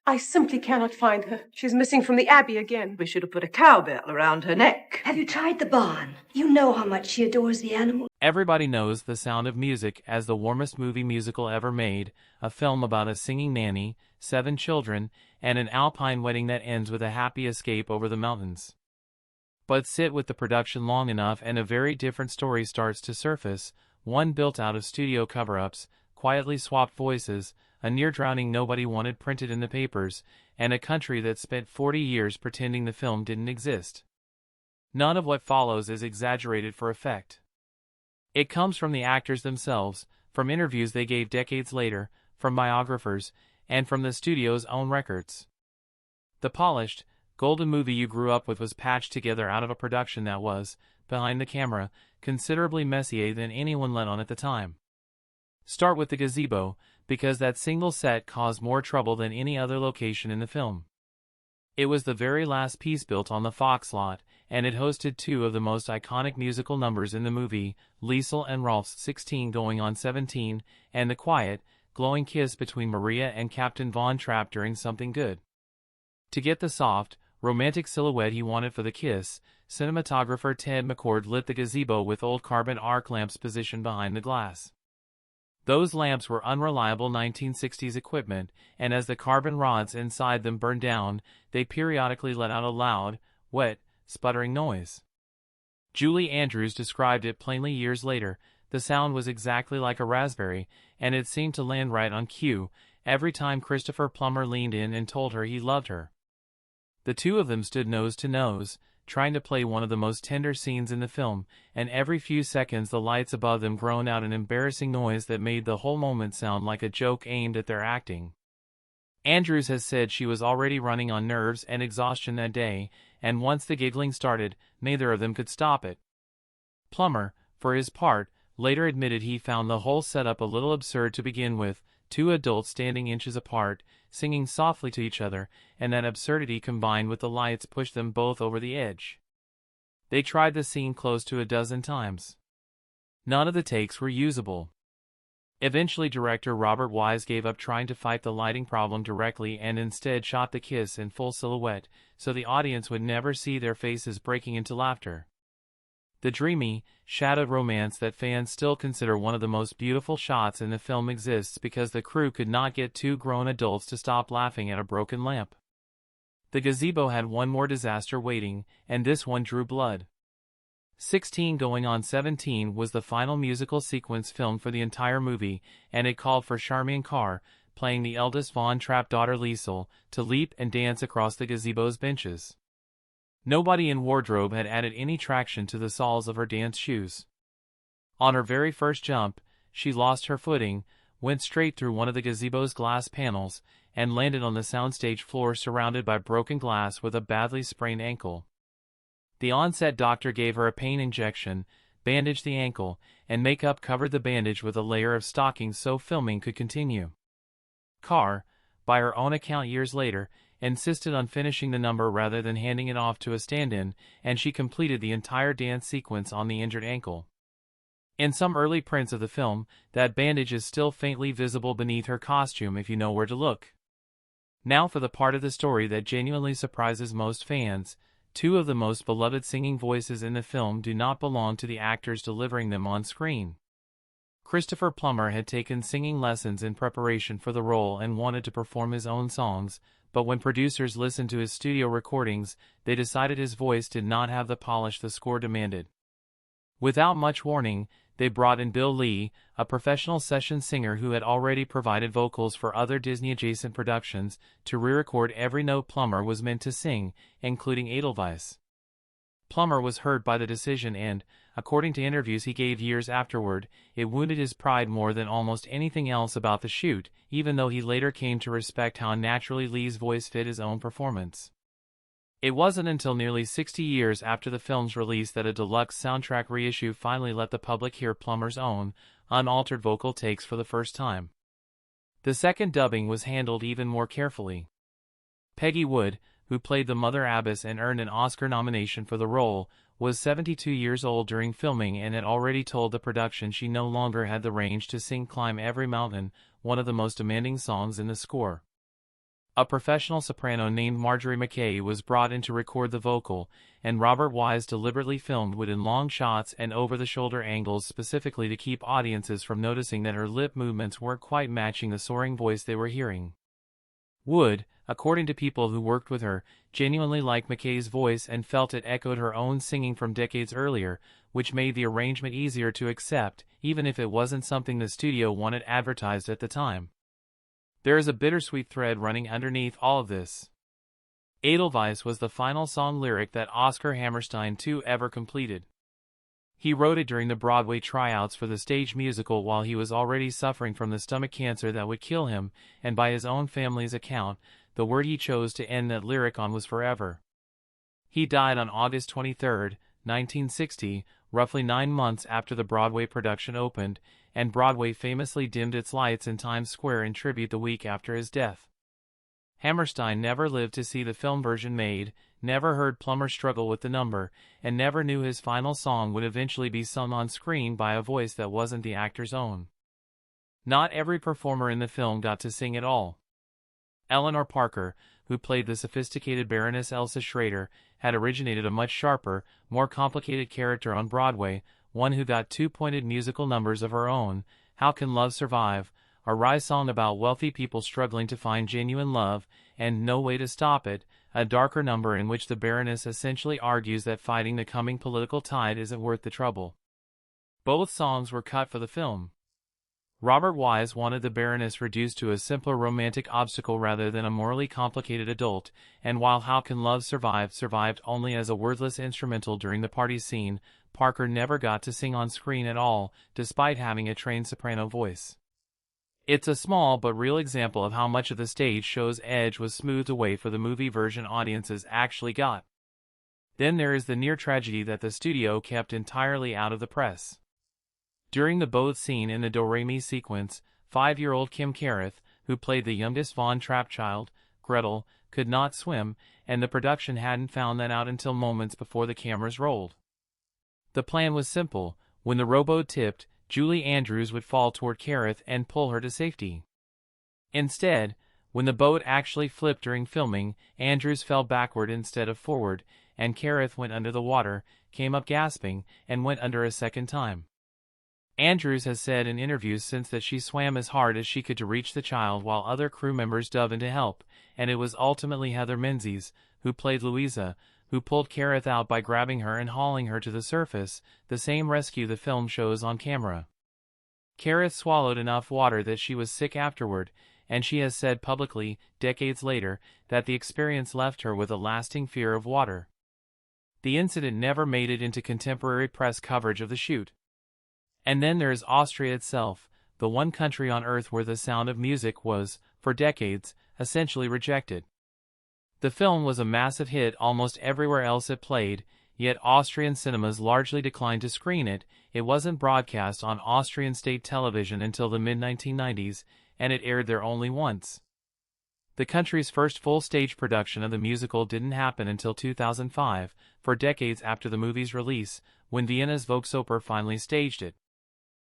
I simply cannot find her. She's missing from the Abbey again. We should have put a cowbell around her neck. Have you tried the barn? You know how much she adores the animal. Everybody knows The Sound of Music as the warmest movie musical ever made, a film about a singing nanny, 7 children, and an alpine wedding that ends with a happy escape over the mountains. But sit with the production long enough and a very different story starts to surface, one built out of studio cover-ups, quietly swapped voices, a near-drowning nobody wanted printed in the papers, and a country that spent 40 years pretending the film didn't exist. None of what follows is exaggerated for effect. It comes from the actors themselves, from interviews they gave decades later, from biographers, and from the studio's own records. The polished, golden movie you grew up with was patched together out of a production that was, behind the camera, considerably messier than anyone let on at the time. Start with the gazebo, because that single set caused more trouble than any other location in the film. It was the very last piece built on the Fox lot, and it hosted 2 of the most iconic musical numbers in the movie, Liesl and Rolf's 16 Going on 17, and the quiet, glowing kiss between Maria and Captain Von Trapp during Something Good. To get the soft, romantic silhouette he wanted for the kiss, cinematographer Ted McCord lit the gazebo with old carbon arc lamps positioned behind the glass. Those lamps were unreliable 1960s equipment, and as the carbon rods inside them burned down, they periodically let out a loud, wet, sputtering noise. Julie Andrews described it plainly years later. The sound was exactly like a raspberry, and it seemed to land right on cue, every time Christopher Plummer leaned in and told her he loved her. The 2 of them stood nose to nose, trying to play one of the most tender scenes in the film, and every few seconds the lights above them groaned out an embarrassing noise that made the whole moment sound like a joke aimed at their acting. Andrews has said she was already running on nerves and exhaustion that day, and once the giggling started, neither of them could stop it. Plummer, for his part, later admitted he found the whole setup a little absurd to begin with, 2 adults standing inches apart, singing softly to each other, and that absurdity combined with the lights pushed them both over the edge. They tried the scene close to a dozen times. None of the takes were usable. Eventually director Robert Wise gave up trying to fight the lighting problem directly and instead shot the kiss in full silhouette, so the audience would never see their faces breaking into laughter. The dreamy, shadowed romance that fans still consider one of the most beautiful shots in the film exists because the crew could not get 2 grown adults to stop laughing at a broken lamp. The gazebo had one more disaster waiting, and this one drew blood. 16 Going on 17 was the final musical sequence filmed for the entire movie, and it called for Charmian Carr, playing the eldest Von Trapp daughter Liesl, to leap and dance across the gazebo's benches. Nobody in wardrobe had added any traction to the soles of her dance shoes. On her very first jump, she lost her footing, went straight through one of the gazebo's glass panels, and landed on the soundstage floor surrounded by broken glass with a badly sprained ankle. The on-set doctor gave her a pain injection, bandaged the ankle, and makeup covered the bandage with a layer of stockings so filming could continue. Carr, by her own account years later, insisted on finishing the number rather than handing it off to a stand-in, and she completed the entire dance sequence on the injured ankle. In some early prints of the film, that bandage is still faintly visible beneath her costume if you know where to look. Now for the part of the story that genuinely surprises most fans. 2 of the most beloved singing voices in the film do not belong to the actors delivering them on screen. Christopher Plummer had taken singing lessons in preparation for the role and wanted to perform his own songs, but when producers listened to his studio recordings, they decided his voice did not have the polish the score demanded. Without much warning, they brought in Bill Lee, a professional session singer who had already provided vocals for other Disney-adjacent productions, to re-record every note Plummer was meant to sing, including Edelweiss. Plummer was hurt by the decision and, according to interviews he gave years afterward, it wounded his pride more than almost anything else about the shoot, even though he later came to respect how naturally Lee's voice fit his own performance. It wasn't until nearly 60 years after the film's release that a deluxe soundtrack reissue finally let the public hear Plummer's own, unaltered vocal takes for the first time. The second dubbing was handled even more carefully. Peggy Wood, who played the Mother Abbess and earned an Oscar nomination for the role, was 72 years old during filming and had already told the production she no longer had the range to sing Climb Every Mountain, one of the most demanding songs in the score. A professional soprano named Marjorie McKay was brought in to record the vocal, and Robert Wise deliberately filmed Wood in long shots and over-the-shoulder angles specifically to keep audiences from noticing that her lip movements weren't quite matching the soaring voice they were hearing. Wood, according to people who worked with her, genuinely liked McKay's voice and felt it echoed her own singing from decades earlier, which made the arrangement easier to accept, even if it wasn't something the studio wanted advertised at the time. There is a bittersweet thread running underneath all of this. Edelweiss was the final song lyric that Oscar Hammerstein II ever completed. He wrote it during the Broadway tryouts for the stage musical while he was already suffering from the stomach cancer that would kill him, and by his own family's account, the word he chose to end that lyric on was forever. He died on August 23, 1960, roughly 9 months after the Broadway production opened, and Broadway famously dimmed its lights in Times Square in tribute the week after his death. Hammerstein never lived to see the film version made, never heard Plummer struggle with the number, and never knew his final song would eventually be sung on screen by a voice that wasn't the actor's own. Not every performer in the film got to sing at all. Eleanor Parker, who played the sophisticated Baroness Elsa Schrader, had originated a much sharper, more complicated character on Broadway, one who got 2 pointed musical numbers of her own, How Can Love Survive?, a wry song about wealthy people struggling to find genuine love, and No Way to Stop It, a darker number in which the Baroness essentially argues that fighting the coming political tide isn't worth the trouble. Both songs were cut for the film. Robert Wise wanted the Baroness reduced to a simpler romantic obstacle rather than a morally complicated adult, and while How Can Love Survive survived only as a wordless instrumental during the party scene, Parker never got to sing on screen at all, despite having a trained soprano voice. It's a small but real example of how much of the stage show's edge was smoothed away for the movie version audiences actually got. Then there is the near tragedy that the studio kept entirely out of the press. During the boat scene in the Do-Re-Mi sequence, 5-year-old Kim Carruth, who played the youngest Von Trapp child, Gretel, could not swim, and the production hadn't found that out until moments before the cameras rolled. The plan was simple: when the rowboat tipped, Julie Andrews would fall toward Carruth and pull her to safety. Instead, when the boat actually flipped during filming, Andrews fell backward instead of forward, and Carruth went under the water, came up gasping, and went under a second time. Andrews has said in interviews since that she swam as hard as she could to reach the child while other crew members dove in to help, and it was ultimately Heather Menzies, who played Louisa, who pulled Carruth out by grabbing her and hauling her to the surface, the same rescue the film shows on camera. Carruth swallowed enough water that she was sick afterward, and she has said publicly, decades later, that the experience left her with a lasting fear of water. The incident never made it into contemporary press coverage of the shoot. And then there is Austria itself, the one country on earth where The Sound of Music was, for decades, essentially rejected. The film was a massive hit almost everywhere else it played, yet Austrian cinemas largely declined to screen it. It wasn't broadcast on Austrian state television until the mid-1990s, and it aired there only once. The country's first full-stage production of the musical didn't happen until 2005, for decades after the movie's release, when Vienna's Volksoper finally staged it.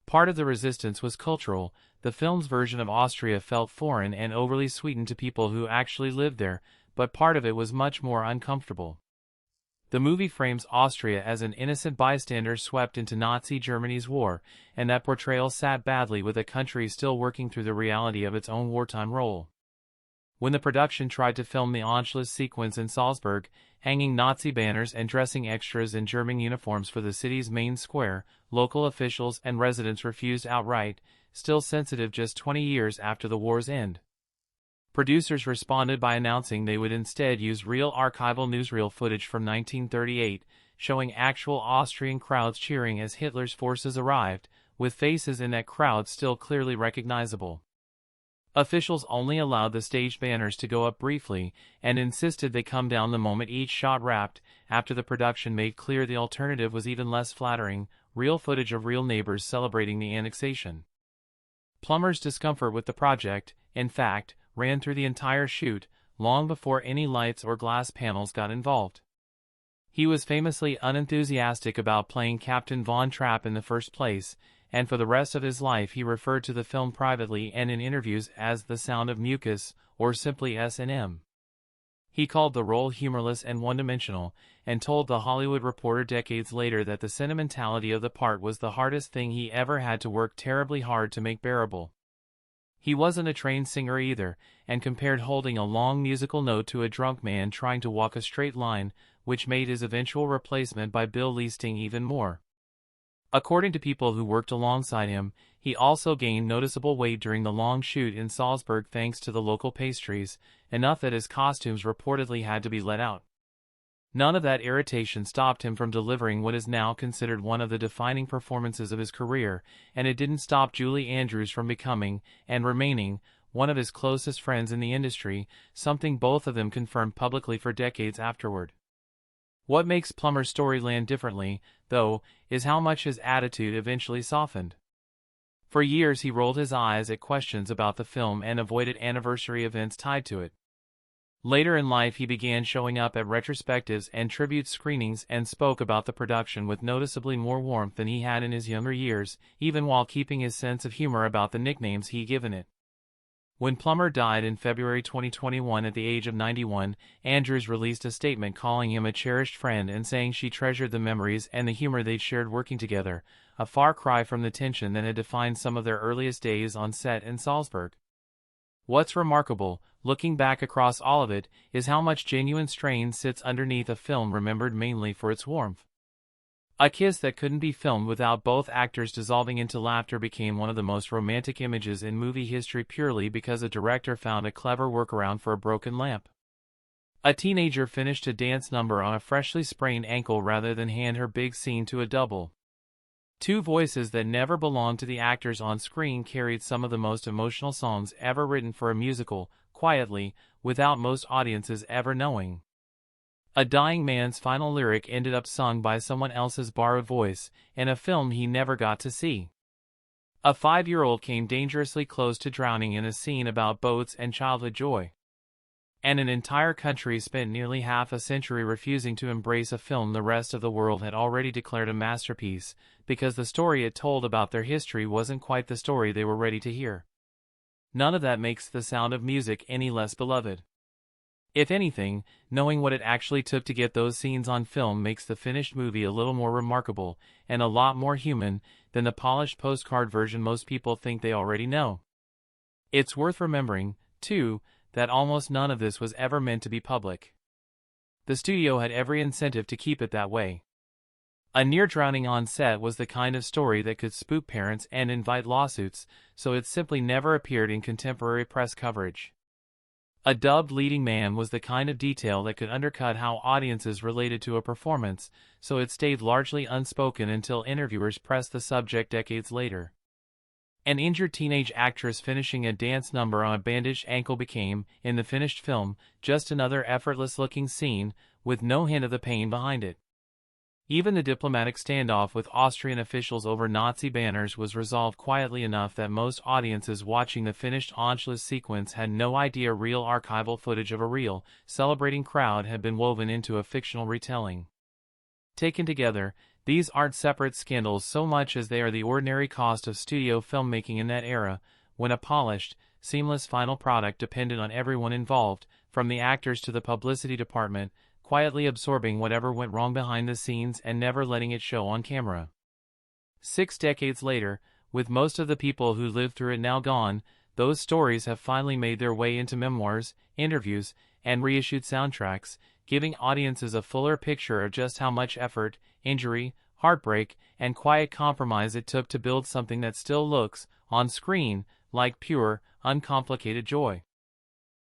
Part of the resistance was cultural. The film's version of Austria felt foreign and overly sweetened to people who actually lived there, but part of it was much more uncomfortable. The movie frames Austria as an innocent bystander swept into Nazi Germany's war, and that portrayal sat badly with a country still working through the reality of its own wartime role. When the production tried to film the Anschluss sequence in Salzburg, hanging Nazi banners and dressing extras in German uniforms for the city's main square, local officials and residents refused outright, still sensitive just 20 years after the war's end. Producers responded by announcing they would instead use real archival newsreel footage from 1938, showing actual Austrian crowds cheering as Hitler's forces arrived, with faces in that crowd still clearly recognizable. Officials only allowed the staged banners to go up briefly, and insisted they come down the moment each shot wrapped, after the production made clear the alternative was even less flattering: real footage of real neighbors celebrating the annexation. Plummer's discomfort with the project, in fact, ran through the entire shoot, long before any lights or glass panels got involved. He was famously unenthusiastic about playing Captain Von Trapp in the first place, and for the rest of his life he referred to the film privately and in interviews as The Sound of Mucus, or simply S&M. He called the role humorless and one-dimensional, and told The Hollywood Reporter decades later that the sentimentality of the part was the hardest thing he ever had to work terribly hard to make bearable. He wasn't a trained singer either, and compared holding a long musical note to a drunk man trying to walk a straight line, which made his eventual replacement by Bill Lee sting even more. According to people who worked alongside him, he also gained noticeable weight during the long shoot in Salzburg thanks to the local pastries, enough that his costumes reportedly had to be let out. None of that irritation stopped him from delivering what is now considered one of the defining performances of his career, and it didn't stop Julie Andrews from becoming, and remaining, one of his closest friends in the industry, something both of them confirmed publicly for decades afterward. What makes Plummer's story land differently, though, is how much his attitude eventually softened. For years he rolled his eyes at questions about the film and avoided anniversary events tied to it. Later in life he began showing up at retrospectives and tribute screenings and spoke about the production with noticeably more warmth than he had in his younger years, even while keeping his sense of humor about the nicknames he'd given it. When Plummer died in February 2021 at the age of 91, Andrews released a statement calling him a cherished friend and saying she treasured the memories and the humor they'd shared working together, a far cry from the tension that had defined some of their earliest days on set in Salzburg. What's remarkable, looking back across all of it, is how much genuine strain sits underneath a film remembered mainly for its warmth. A kiss that couldn't be filmed without both actors dissolving into laughter became one of the most romantic images in movie history purely because a director found a clever workaround for a broken lamp. A teenager finished a dance number on a freshly sprained ankle rather than hand her big scene to a double. Two voices that never belonged to the actors on screen carried some of the most emotional songs ever written for a musical, quietly, without most audiences ever knowing. A dying man's final lyric ended up sung by someone else's borrowed voice, in a film he never got to see. A 5-year-old came dangerously close to drowning in a scene about boats and childhood joy. And an entire country spent nearly half a century refusing to embrace a film the rest of the world had already declared a masterpiece, because the story it told about their history wasn't quite the story they were ready to hear. None of that makes The Sound of Music any less beloved. If anything, knowing what it actually took to get those scenes on film makes the finished movie a little more remarkable, and a lot more human, than the polished postcard version most people think they already know. It's worth remembering, too, that almost none of this was ever meant to be public. The studio had every incentive to keep it that way. A near drowning on set was the kind of story that could spook parents and invite lawsuits, so it simply never appeared in contemporary press coverage. A dubbed leading man was the kind of detail that could undercut how audiences related to a performance, so it stayed largely unspoken until interviewers pressed the subject decades later. An injured teenage actress finishing a dance number on a bandaged ankle became, in the finished film, just another effortless-looking scene, with no hint of the pain behind it. Even the diplomatic standoff with Austrian officials over Nazi banners was resolved quietly enough that most audiences watching the finished Anschluss sequence had no idea real archival footage of a real, celebrating crowd had been woven into a fictional retelling. Taken together, these aren't separate scandals so much as they are the ordinary cost of studio filmmaking in that era, when a polished, seamless final product depended on everyone involved, from the actors to the publicity department, quietly absorbing whatever went wrong behind the scenes and never letting it show on camera. 6 decades later, with most of the people who lived through it now gone, those stories have finally made their way into memoirs, interviews, and reissued soundtracks, giving audiences a fuller picture of just how much effort, injury, heartbreak, and quiet compromise it took to build something that still looks, on screen, like pure, uncomplicated joy.